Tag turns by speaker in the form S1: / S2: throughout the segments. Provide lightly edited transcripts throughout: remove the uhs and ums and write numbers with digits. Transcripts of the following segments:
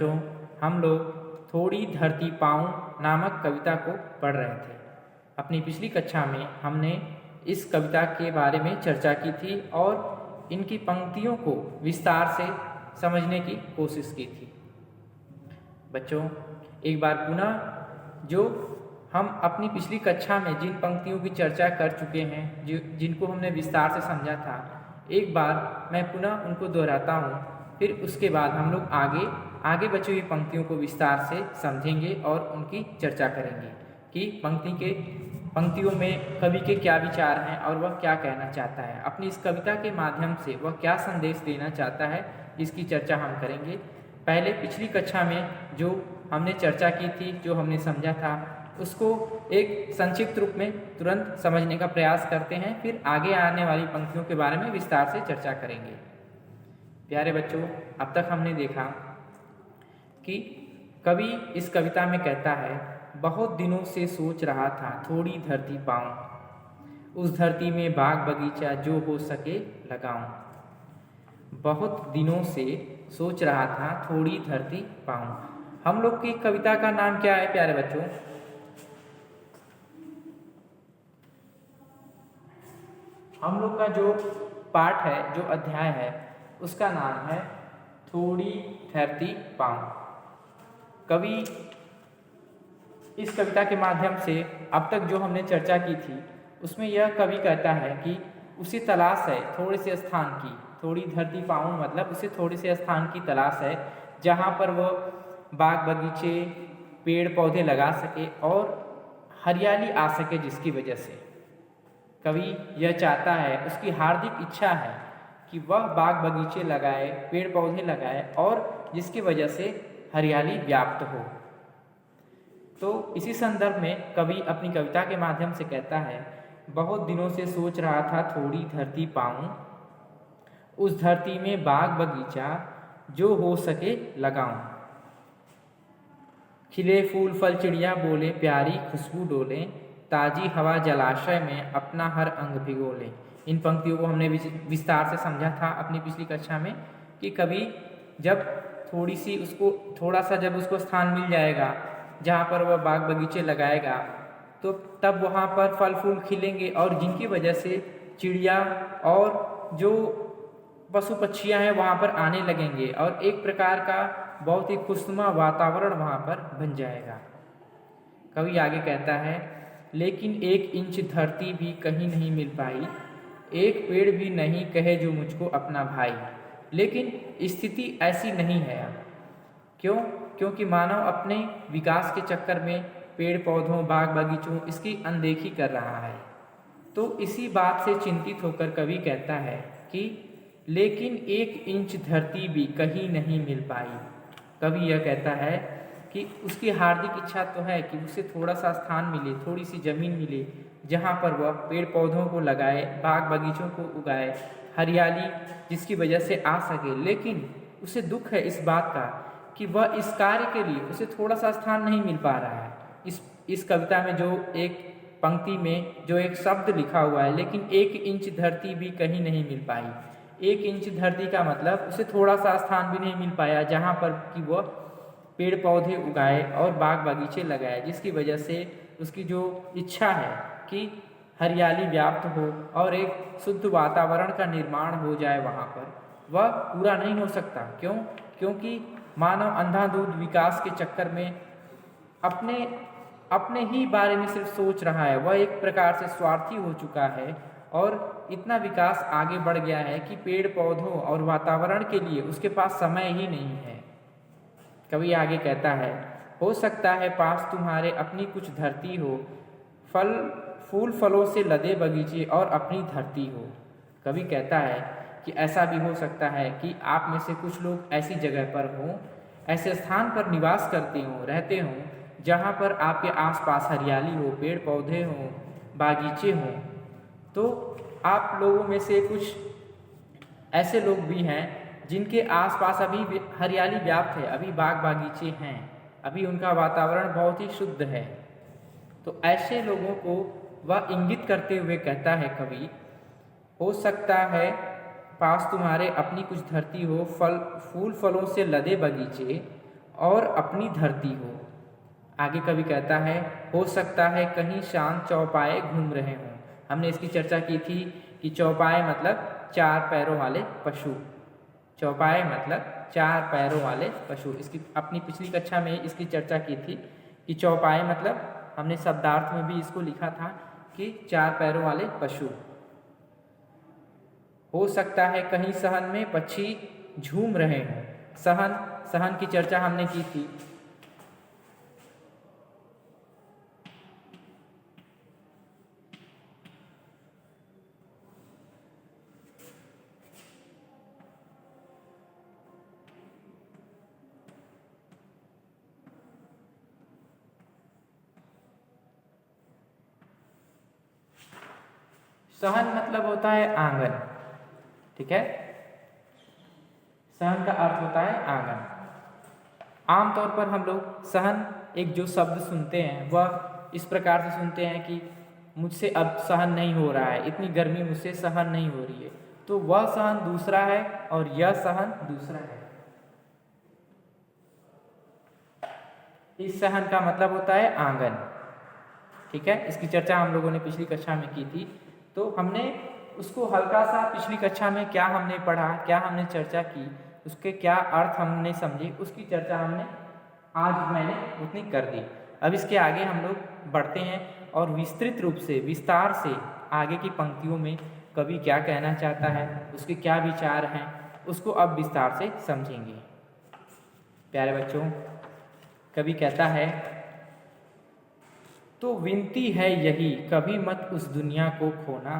S1: तो हम लोग थोड़ी धरती पाऊं नामक कविता को पढ़ रहे थे। अपनी पिछली कक्षा में हमने इस कविता के बारे में चर्चा की थी और इनकी पंक्तियों को विस्तार से समझने की कोशिश की थी। बच्चों, एक बार पुनः जो हम अपनी पिछली कक्षा में जिन पंक्तियों की चर्चा कर चुके हैं, जिनको हमने विस्तार से समझा था, एक बार मैं पुनः उनको दोहराता हूँ। फिर उसके बाद हम लोग आगे बची हुई पंक्तियों को विस्तार से समझेंगे और उनकी चर्चा करेंगे कि पंक्तियों में कवि के क्या विचार हैं और वह क्या कहना चाहता है। अपनी इस कविता के माध्यम से वह क्या संदेश देना चाहता है, इसकी चर्चा हम करेंगे। पहले पिछली कक्षा में जो हमने चर्चा की थी, जो हमने समझा था, उसको एक संक्षिप्त रूप में तुरंत समझने का प्रयास करते हैं। फिर आगे आने वाली पंक्तियों के बारे में विस्तार से चर्चा करेंगे। प्यारे बच्चों, अब तक हमने देखा कि कवि इस कविता में कहता है, बहुत दिनों से सोच रहा था थोड़ी धरती पाऊं, उस धरती में बाग बगीचा जो हो सके लगाऊं। बहुत दिनों से सोच रहा था थोड़ी धरती पाऊं। हम लोग की कविता का नाम क्या है प्यारे बच्चों? हम लोग का जो पाठ है, जो अध्याय है, उसका नाम है थोड़ी धरती पाऊं। कवि इस कविता के माध्यम से अब तक जो हमने चर्चा की थी, उसमें यह कवि कहता है कि उसे तलाश है थोड़े से स्थान की। थोड़ी धरती पाऊं मतलब उसे थोड़े से स्थान की तलाश है जहाँ पर वह बाग बगीचे, पेड़ पौधे लगा सके और हरियाली आ सके, जिसकी वजह से कवि यह चाहता है, उसकी हार्दिक इच्छा है कि वह बाग बगीचे लगाए, पेड़ पौधे लगाए और जिसकी वजह से हरियाली व्याप्त हो। तो इसी संदर्भ में कवि अपनी कविता के माध्यम से कहता है, बहुत दिनों से सोच रहा था थोड़ी धरती पाऊं, उस धरती में बाग बगीचा जो हो सके लगाऊं। खिले फूल फल चिड़िया बोले, प्यारी खुशबू डोले, ताजी हवा जलाशय में अपना हर अंग भिगोले। इन पंक्तियों को हमने विस्तार से समझा था अपनी पिछली कक्षा में कि कवि जब थोड़ा सा जब उसको स्थान मिल जाएगा जहाँ पर वह बाग बगीचे लगाएगा, तो तब वहाँ पर फल फूल खिलेंगे और जिनकी वजह से चिड़िया और जो पशु पक्षियाँ हैं वहाँ पर आने लगेंगे और एक प्रकार का बहुत ही खुशनुमा वातावरण वहाँ पर बन जाएगा। कवि आगे कहता है, लेकिन 1 इंच धरती भी कहीं नहीं मिल पाई, एक पेड़ भी नहीं कहे जो मुझको अपना भाई। लेकिन स्थिति ऐसी नहीं है। क्यों? क्योंकि मानव अपने विकास के चक्कर में पेड़ पौधों, बाग बगीचों, इसकी अनदेखी कर रहा है। तो इसी बात से चिंतित होकर कवि कहता है कि लेकिन 1 इंच धरती भी कहीं नहीं मिल पाई। कवि यह कहता है कि उसकी हार्दिक इच्छा तो है कि उसे थोड़ा सा स्थान मिले, थोड़ी सी जमीन मिले जहाँ पर वह पेड़ पौधों को लगाए, बाग बगीचों को उगाए, हरियाली जिसकी वजह से आ सके। लेकिन उसे दुख है इस बात का कि वह इस कार्य के लिए उसे थोड़ा सा स्थान नहीं मिल पा रहा है। इस कविता में जो एक पंक्ति में जो एक शब्द लिखा हुआ है, लेकिन 1 इंच धरती भी कहीं नहीं मिल पाई। 1 इंच धरती का मतलब उसे थोड़ा सा स्थान भी नहीं मिल पाया जहाँ पर कि वह पेड़ पौधे उगाए और बाग बगीचे लगाए, जिसकी वजह से उसकी जो इच्छा है कि हरियाली व्याप्त हो और एक शुद्ध वातावरण का निर्माण हो जाए वहाँ पर, वह पूरा नहीं हो सकता। क्यों? क्योंकि मानव अंधाधुंध विकास के चक्कर में अपने ही बारे में सिर्फ सोच रहा है। वह एक प्रकार से स्वार्थी हो चुका है और इतना विकास आगे बढ़ गया है कि पेड़ पौधों और वातावरण के लिए उसके पास समय ही नहीं है। कवि आगे कहता है, हो सकता है पास तुम्हारे अपनी कुछ धरती हो, फूल फलों से लदे बगीचे और अपनी धरती हो। कवि कहता है कि ऐसा भी हो सकता है कि आप में से कुछ लोग ऐसी जगह पर हों, ऐसे स्थान पर निवास करते हों, रहते हों जहाँ पर आपके आसपास हरियाली हो, पेड़ पौधे हों, बागीचे हों। तो आप लोगों में से कुछ ऐसे लोग भी हैं जिनके आसपास अभी हरियाली व्याप्त है, अभी बाग बागीचे हैं, अभी उनका वातावरण बहुत ही शुद्ध है। तो ऐसे लोगों को वह इंगित करते हुए कहता है कवि, हो सकता है पास तुम्हारे अपनी कुछ धरती हो, फूल फलों से लदे बगीचे और अपनी धरती हो। आगे कवि कहता है हो सकता है कहीं शांत चौपाए घूम रहे हों। हमने इसकी चर्चा की थी कि चौपाए मतलब 4 पैरों वाले पशु। चौपाए मतलब 4 पैरों वाले पशु। इसकी अपनी पिछली कक्षा में इसकी चर्चा की थी कि चौपाए मतलब हमने शब्दार्थ में भी इसको लिखा था कि 4 पैरों वाले पशु। हो सकता है कहीं सहन में पक्षी झूम रहे हों। सहन की चर्चा हमने की थी। सहन मतलब होता है आंगन, ठीक है। सहन का अर्थ होता है आंगन। आमतौर पर हम लोग सहन एक जो शब्द सुनते हैं वह इस प्रकार से सुनते हैं कि मुझसे अब सहन नहीं हो रहा है, इतनी गर्मी मुझसे सहन नहीं हो रही है। तो वह सहन दूसरा है और यह सहन दूसरा है। इस सहन का मतलब होता है आंगन, ठीक है। इसकी चर्चा हम लोगों ने पिछली कक्षा में की थी। तो हमने उसको हल्का सा पिछली कक्षा में क्या हमने पढ़ा, क्या हमने चर्चा की, उसके क्या अर्थ हमने समझे, उसकी चर्चा हमने आज मैंने उतनी कर दी। अब इसके आगे हम लोग बढ़ते हैं और विस्तृत रूप से विस्तार से आगे की पंक्तियों में कवि क्या कहना चाहता है, उसके क्या विचार हैं, उसको अब विस्तार से समझेंगे। प्यारे बच्चों, कवि कहता है तो विनती है यही कभी मत उस दुनिया को खोना,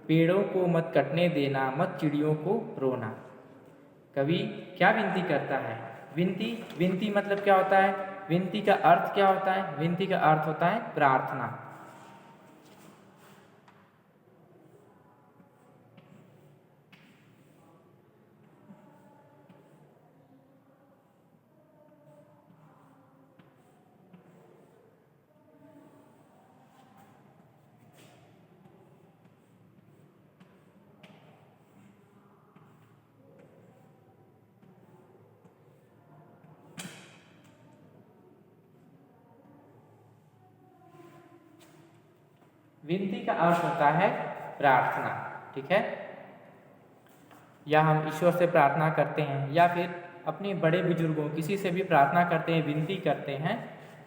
S1: पेड़ों को मत कटने देना, मत चिड़ियों को रोना। कवि क्या विनती करता है? विनती मतलब क्या होता है? विनती का अर्थ क्या होता है? विनती का अर्थ होता है प्रार्थना। विनती का अर्थ होता है प्रार्थना, ठीक है। या हम ईश्वर से प्रार्थना करते हैं या फिर अपने बड़े बुजुर्गों किसी से भी प्रार्थना करते हैं, विनती करते हैं,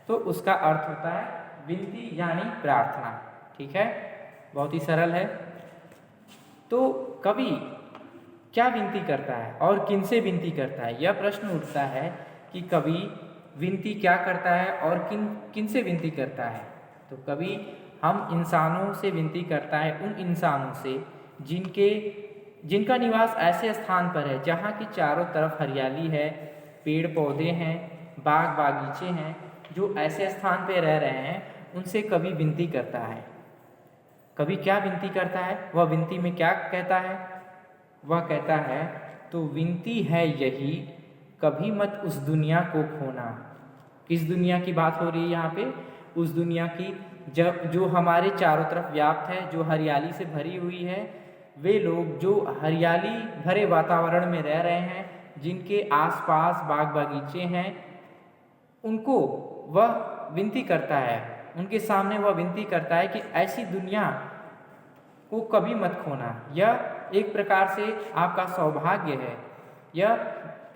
S1: तो उसका अर्थ होता है विनती यानी प्रार्थना, ठीक है। बहुत ही सरल है। तो कवि क्या विनती करता है और किन से विनती करता है? यह प्रश्न उठता है कि कवि विनती क्या करता है और किन से विनती करता है। तो कवि हम इंसानों से विनती करता है, उन इंसानों से जिनका निवास ऐसे स्थान पर है जहाँ की चारों तरफ हरियाली है, पेड़ पौधे हैं, बाग बागीचे हैं, जो ऐसे स्थान पे रह रहे हैं, उनसे कवि विनती करता है। कवि क्या विनती करता है? वह विनती में क्या कहता है? वह कहता है तो विनती है यही कभी मत उस दुनिया को खोना। किस दुनिया की बात हो रही है यहाँ पे? उस दुनिया की जो हमारे चारों तरफ व्याप्त है, जो हरियाली से भरी हुई है। वे लोग जो हरियाली भरे वातावरण में रह रहे हैं, जिनके आसपास बाग बागीचे हैं, उनको वह विनती करता है, उनके सामने वह विनती करता है कि ऐसी दुनिया को कभी मत खोना। यह एक प्रकार से आपका सौभाग्य है, यह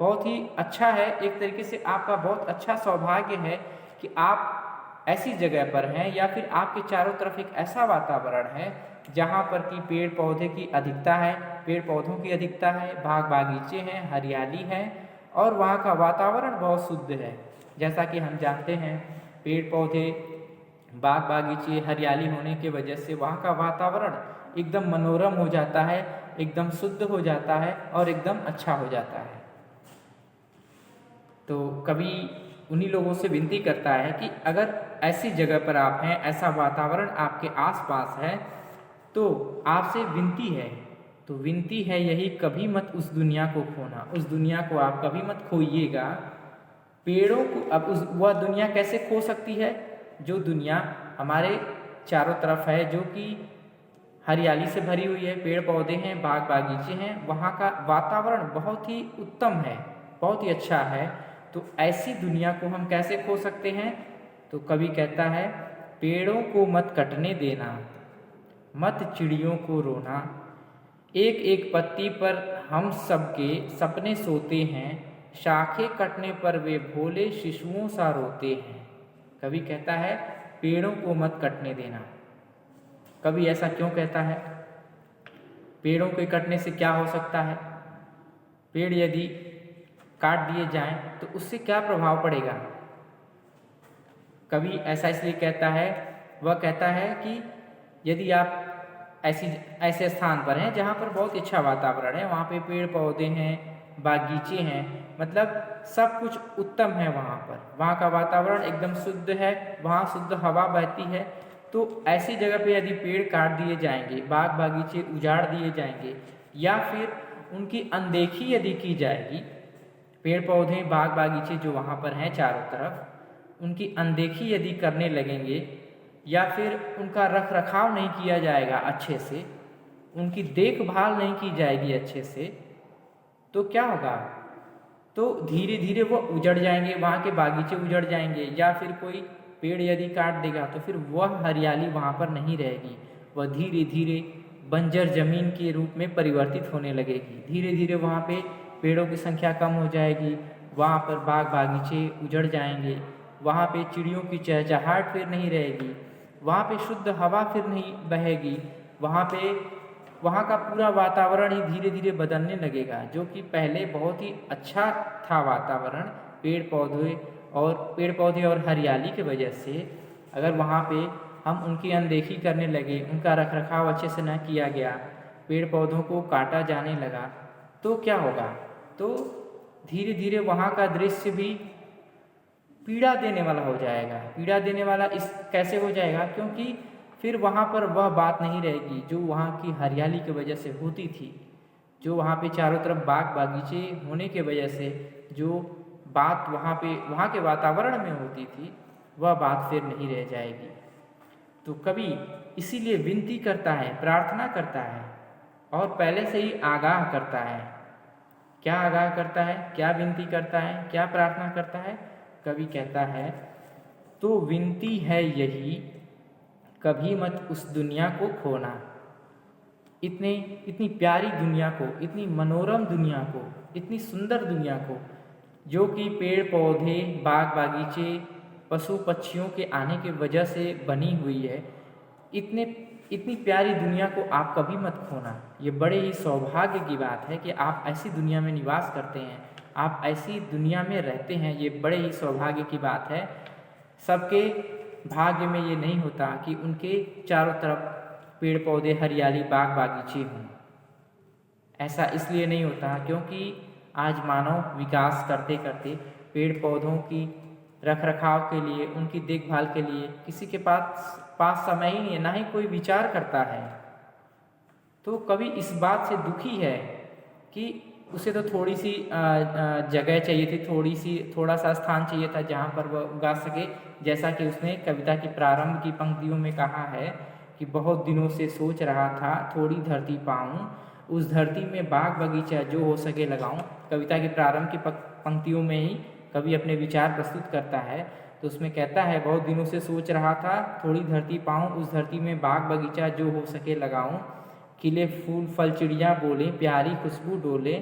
S1: बहुत ही अच्छा है। एक तरीके से आपका बहुत अच्छा सौभाग्य है कि आप ऐसी जगह पर हैं या फिर आपके चारों तरफ एक ऐसा वातावरण है जहाँ पर कि पेड़ पौधे की अधिकता है, पेड़ पौधों की अधिकता है, बाग बागीचे हैं, हरियाली है और वहाँ का वातावरण बहुत शुद्ध है। जैसा कि हम जानते हैं, पेड़ पौधे, बाग बागीचे, हरियाली होने की वजह से वहाँ का वातावरण एकदम मनोरम हो जाता है, एकदम शुद्ध हो जाता है और एकदम अच्छा हो जाता है। तो कवि उन्हीं लोगों से विनती करता है कि अगर ऐसी जगह पर आप हैं, ऐसा वातावरण आपके आसपास है, तो आपसे विनती है, तो विनती है यही कभी मत उस दुनिया को खोना। उस दुनिया को आप कभी मत खोइएगा। पेड़ों को अब वह दुनिया कैसे खो सकती है? जो दुनिया हमारे चारों तरफ है, जो कि हरियाली से भरी हुई है, पेड़ पौधे हैं, बाग बागीचे हैं, वहाँ का वातावरण बहुत ही उत्तम है, बहुत ही अच्छा है। तो ऐसी दुनिया को हम कैसे खो सकते हैं? तो कवि कहता है, पेड़ों को मत कटने देना, मत चिड़ियों को रोना, एक एक पत्ती पर हम सबके सपने सोते हैं, शाखें कटने पर वे भोले शिशुओं सा रोते हैं। कवि कहता है पेड़ों को मत कटने देना। कवि ऐसा क्यों कहता है? पेड़ों के कटने से क्या हो सकता है? पेड़ यदि काट दिए जाएं तो उससे क्या प्रभाव पड़ेगा? कवि ऐसा इसलिए कहता है, वह कहता है कि यदि आप ऐसे स्थान पर हैं जहाँ पर बहुत अच्छा वातावरण है, वहाँ पे पेड़ पौधे हैं, बागीचे हैं, मतलब सब कुछ उत्तम है वहाँ का वातावरण एकदम शुद्ध है, वहाँ शुद्ध हवा बहती है, तो ऐसी जगह पे यदि पेड़ काट दिए जाएंगे, बाग बागीचे उजाड़ दिए जाएंगे या फिर उनकी अनदेखी यदि की जाएगी, पेड़ पौधे बाग बागीचे जो वहाँ पर हैं चारों तरफ, उनकी अनदेखी यदि करने लगेंगे या फिर उनका रख रखाव नहीं किया जाएगा अच्छे से, उनकी देखभाल नहीं की जाएगी अच्छे से, तो क्या होगा? तो धीरे धीरे वो उजड़ जाएंगे, वहाँ के बागीचे उजड़ जाएंगे, या फिर कोई पेड़ यदि काट देगा तो फिर वह हरियाली वहाँ पर नहीं रहेगी, वह धीरे धीरे बंजर जमीन के रूप में परिवर्तित होने लगेगी। धीरे धीरे वहाँ पे पेड़ों की संख्या कम हो जाएगी, वहाँ पर बाग बागीचे उजड़ जाएंगे, वहाँ पे चिड़ियों की चहचहाहट फिर नहीं रहेगी, वहाँ पे शुद्ध हवा फिर नहीं बहेगी, वहाँ का पूरा वातावरण ही धीरे धीरे बदलने लगेगा। जो कि पहले बहुत ही अच्छा था वातावरण, पेड़ पौधे और हरियाली की वजह से, अगर वहाँ पे हम उनकी अनदेखी करने लगे, उनका रखरखाव अच्छे से न किया गया, पेड़ पौधों को काटा जाने लगा, तो क्या होगा? तो धीरे धीरे वहाँ का दृश्य भी पीड़ा देने वाला हो जाएगा। पीड़ा देने वाला इस कैसे हो जाएगा? क्योंकि फिर वहाँ पर वह बात नहीं रहेगी जो वहाँ की हरियाली की वजह से होती थी, जो वहाँ पे चारों तरफ बाग बागीचे होने के वजह से जो बात वहाँ के वातावरण में होती थी, वह बात फिर नहीं रह जाएगी। तो कवि इसीलिए विनती करता है, प्रार्थना करता है और पहले से ही आगाह करता है। क्या आगाह करता है? क्या विनती करता है? क्या प्रार्थना करता है? कवि कहता है, तो विनती है यही, कभी मत उस दुनिया को खोना। इतनी प्यारी दुनिया को, इतनी मनोरम दुनिया को, इतनी सुंदर दुनिया को, जो कि पेड़ पौधे बाग बागीचे पशु पक्षियों के आने की वजह से बनी हुई है, इतनी प्यारी दुनिया को आप कभी मत खोना। ये बड़े ही सौभाग्य की बात है कि आप ऐसी दुनिया में निवास करते हैं, आप ऐसी दुनिया में रहते हैं, ये बड़े ही सौभाग्य की बात है। सबके भाग्य में ये नहीं होता कि उनके चारों तरफ पेड़ पौधे हरियाली बाग बागीचे हों। ऐसा इसलिए नहीं होता क्योंकि आज मानव विकास करते करते पेड़ पौधों की रख रखाव के लिए, उनकी देखभाल के लिए किसी के पास समय ही नहीं है, ना ही कोई विचार करता है। तो कवि इस बात से दुखी है कि उसे तो थोड़ी सी जगह चाहिए थी, थोड़ा सा स्थान चाहिए था जहाँ पर वह उगा सके। जैसा कि उसने कविता की प्रारंभ की पंक्तियों में कहा है कि बहुत दिनों से सोच रहा था थोड़ी धरती पाऊँ, उस धरती में बाग बगीचा जो हो सके लगाऊं। कविता की प्रारंभ की पंक्तियों में ही कवि अपने विचार प्रस्तुत करता है। तो उसमें कहता है, बहुत दिनों से सोच रहा था थोड़ी धरती पाऊँ, उस धरती में बाग बगीचा जो हो सके लगाऊं। खिले फूल फल चिड़िया बोले, प्यारी खुशबू डोले,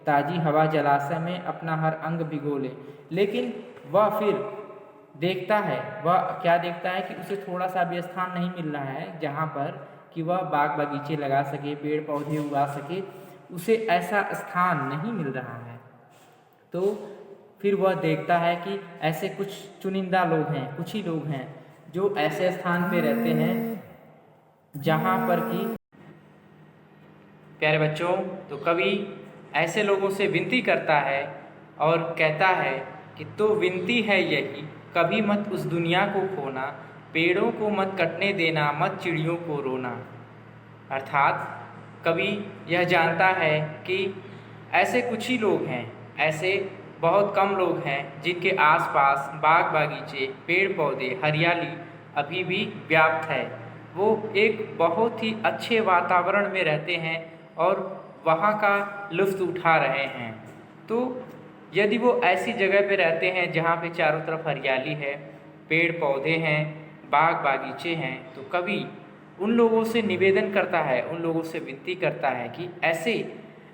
S1: ताजी हवा जलाशय में अपना हर अंग भिगोले। लेकिन वह फिर देखता है, वह क्या देखता है कि उसे थोड़ा सा भी स्थान नहीं मिल रहा है जहाँ पर कि वह बाग बगीचे लगा सके, पेड़ पौधे उगा सके, उसे ऐसा स्थान नहीं मिल रहा है। तो फिर वह देखता है कि ऐसे कुछ चुनिंदा लोग हैं, कुछ ही लोग हैं जो ऐसे स्थान पे रहते हैं जहाँ पर कि प्यारे बच्चों, तो कवि ऐसे लोगों से विनती करता है और कहता है कि तो विनती है यही, कभी मत उस दुनिया को खोना, पेड़ों को मत कटने देना, मत चिड़ियों को रोना। अर्थात कवि यह जानता है कि ऐसे कुछ ही लोग हैं, ऐसे बहुत कम लोग हैं जिनके आसपास बाग बागीचे, पेड़ पौधे, हरियाली अभी भी व्याप्त है। वो एक बहुत ही अच्छे वातावरण में रहते हैं और वहाँ का लुत्फ़ उठा रहे हैं। तो यदि वो ऐसी जगह पे रहते हैं जहाँ पे चारों तरफ हरियाली है, पेड़ पौधे हैं, बाग बागीचे हैं, तो कवि उन लोगों से निवेदन करता है, उन लोगों से विनती करता है कि ऐसे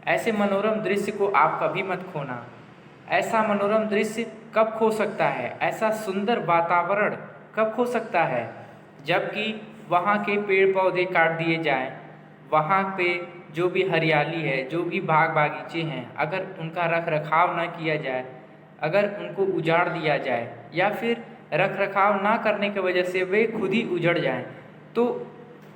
S1: ऐसे मनोरम दृश्य को आप कभी मत खोना। ऐसा मनोरम दृश्य कब खो सकता है, ऐसा सुंदर वातावरण कब खो सकता है जबकि वहाँ के पेड़ पौधे काट दिए जाएं, वहाँ पे जो भी हरियाली है, जो भी बाग बागीचे हैं, अगर उनका रख रखाव ना किया जाए, अगर उनको उजाड़ दिया जाए या फिर रख रखाव ना करने की वजह से वे खुद ही उजड़ जाएं, तो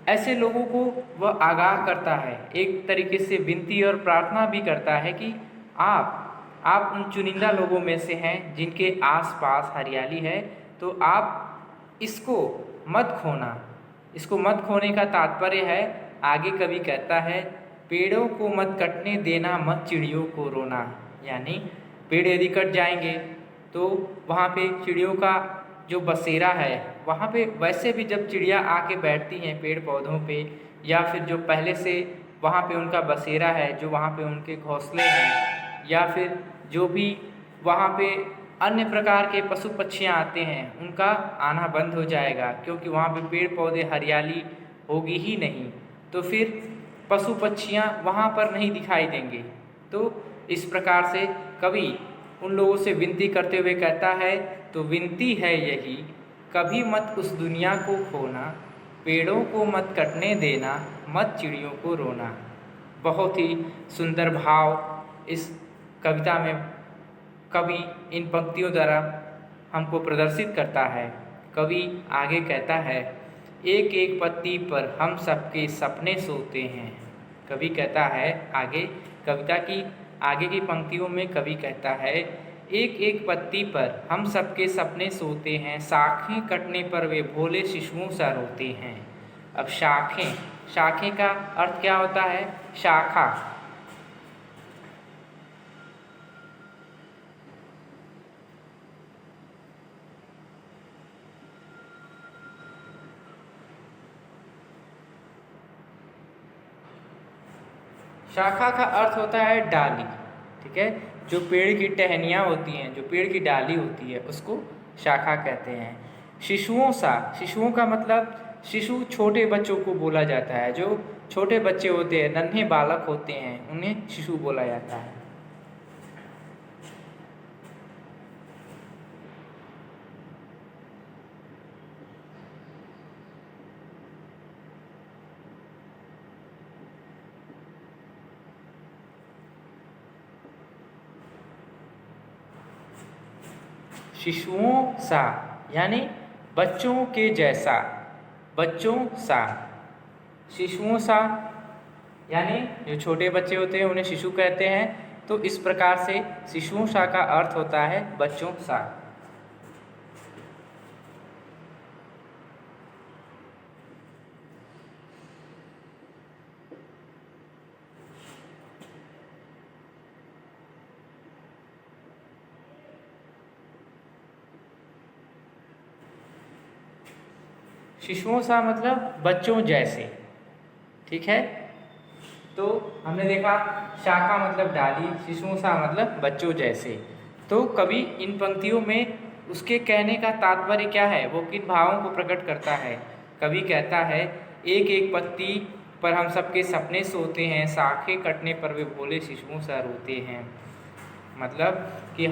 S1: ऐसे लोगों को वह आगाह करता है, एक तरीके से विनती और प्रार्थना भी करता है कि आप उन चुनिंदा लोगों में से हैं जिनके आसपास हरियाली है, तो आप इसको मत खोना। इसको मत खोने का तात्पर्य है, आगे कवि कहता है, पेड़ों को मत कटने देना, मत चिड़ियों को रोना। यानी पेड़ यदि कट जाएंगे तो वहाँ पे चिड़ियों का जो बसेरा है, वहाँ पे वैसे भी जब चिड़िया आके बैठती हैं पेड़ पौधों पे, या फिर जो पहले से वहाँ पे उनका बसेरा है, जो वहाँ पे उनके घोंसले हैं, या फिर जो भी वहाँ पे अन्य प्रकार के पशु पक्षियाँ आते हैं, उनका आना बंद हो जाएगा, क्योंकि वहाँ पे पेड़ पौधे हरियाली होगी ही नहीं, तो फिर पशु पक्षियाँ वहाँ पर नहीं दिखाई देंगे। तो इस प्रकार से कवि उन लोगों से विनती करते हुए कहता है, तो विनती है यही, कभी मत उस दुनिया को खोना, पेड़ों को मत कटने देना, मत चिड़ियों को रोना। बहुत ही सुंदर भाव इस कविता में कवि इन पंक्तियों द्वारा हमको प्रदर्शित करता है। कवि आगे कहता है, एक एक पत्ती पर हम सबके सपने सोते हैं। कवि कहता है आगे, कविता की आगे की पंक्तियों में कवि कहता है, एक एक पत्ती पर हम सबके सपने सोते हैं, शाखें कटने पर वे भोले शिशुओं सा रोते हैं। अब शाखें का अर्थ क्या होता है? शाखा। शाखा का अर्थ होता है डाली, ठीक है। जो पेड़ की टहनियाँ होती हैं, जो पेड़ की डाली होती है, उसको शाखा कहते हैं। शिशुओं का मतलब शिशु छोटे बच्चों को बोला जाता है। जो छोटे बच्चे होते हैं, नन्हे बालक होते हैं, उन्हें शिशु बोला जाता है। शिशुओं सा यानी बच्चों के जैसा, बच्चों सा। शिशुओं सा यानी जो छोटे बच्चे होते हैं उन्हें शिशु कहते हैं। तो इस प्रकार से शिशुओं सा का अर्थ होता है बच्चों सा। शिशुओं सा मतलब बच्चों जैसे, ठीक है। तो हमने देखा शाखा मतलब डाली, शिशुओं सा मतलब बच्चों जैसे। तो कवि इन पंक्तियों में उसके कहने का तात्पर्य क्या है, वो किन भावों को प्रकट करता है। कवि कहता है, एक एक पत्ती पर हम सबके सपने सोते हैं, शाखें कटने पर वे भोले शिशुओं सा रोते हैं। मतलब कि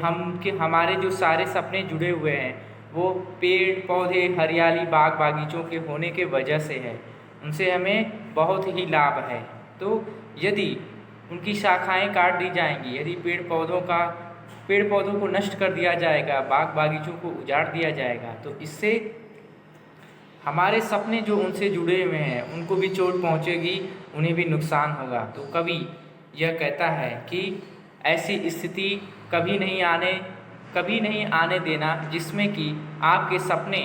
S1: हमारे जो सारे सपने जुड़े हुए हैं वो पेड़ पौधे हरियाली बाग बागीचों के होने के वजह से है, उनसे हमें बहुत ही लाभ है। तो यदि उनकी शाखाएं काट दी जाएंगी, यदि पेड़ पौधों को नष्ट कर दिया जाएगा, बाग बागीचों को उजाड़ दिया जाएगा, तो इससे हमारे सपने जो उनसे जुड़े हुए हैं उनको भी चोट पहुंचेगी, उन्हें भी नुकसान होगा। तो कवि यह कहता है कि ऐसी स्थिति कभी नहीं आने देना जिसमें कि आपके सपने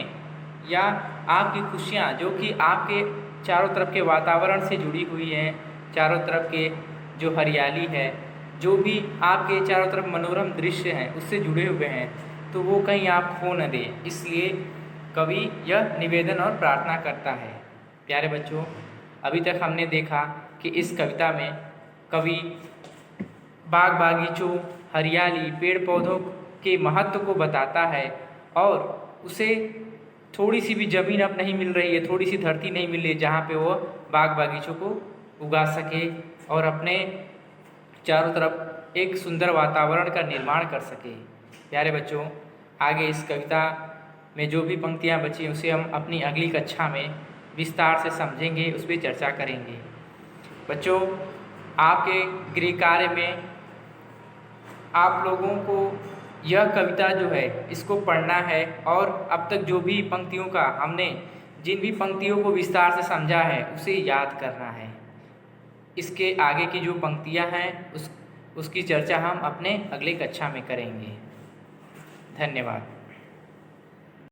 S1: या आपकी खुशियाँ जो कि आपके चारों तरफ के वातावरण से जुड़ी हुई हैं, चारों तरफ के जो हरियाली है, जो भी आपके चारों तरफ मनोरम दृश्य हैं उससे जुड़े हुए हैं, तो वो कहीं आप खो न दें। इसलिए कवि यह निवेदन और प्रार्थना करता है। प्यारे बच्चों, अभी तक हमने देखा कि इस कविता में कवि बाग बागीचों हरियाली, पेड़ पौधों के महत्व को बताता है और उसे थोड़ी सी भी ज़मीन अब नहीं मिल रही है, थोड़ी सी धरती नहीं मिल रही है जहाँ पे वो बाग बागीचों को उगा सके और अपने चारों तरफ एक सुंदर वातावरण का निर्माण कर सके। प्यारे बच्चों, आगे इस कविता में जो भी पंक्तियाँ बची हैं उसे हम अपनी अगली कक्षा में विस्तार से समझेंगे, उस पर चर्चा करेंगे। बच्चों, आपके गृह कार्य में आप लोगों को यह कविता जो है इसको पढ़ना है और अब तक जो भी पंक्तियों का हमने जिन भी पंक्तियों को विस्तार से समझा है उसे याद करना है। इसके आगे की जो पंक्तियां हैं उसकी चर्चा हम अपने अगले कक्षा में करेंगे। धन्यवाद।